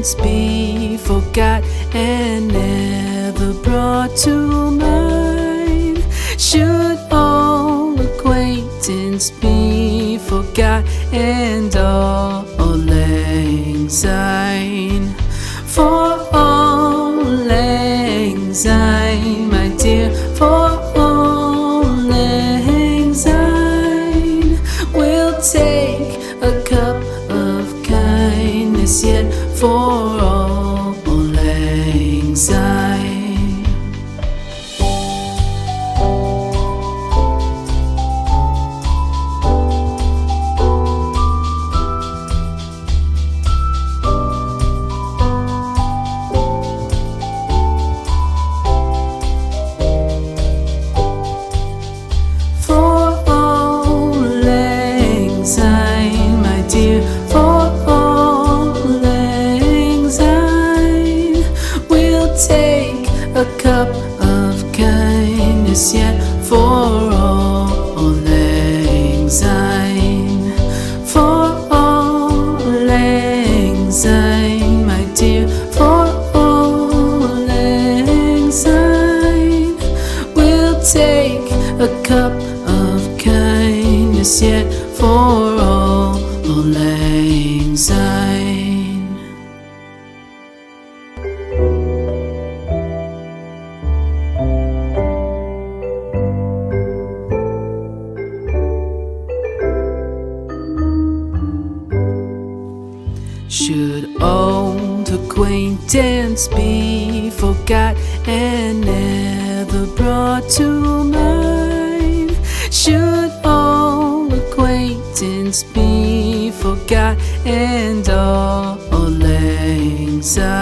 acquaintance be forgot and never brought to mind? Should all acquaintance be forgot and all lang syne? For all lang syne, my dear, for all lang syne, we'll take a cup of kindness yet for all lang syne. Take a cup of kindness yet for all lang syne. For all lang syne, my dear, for all lang syne, we'll take a cup of kindness yet for all lang syne. Should old acquaintance be forgot and never brought to mind? Should old acquaintance be forgot and all lang syne?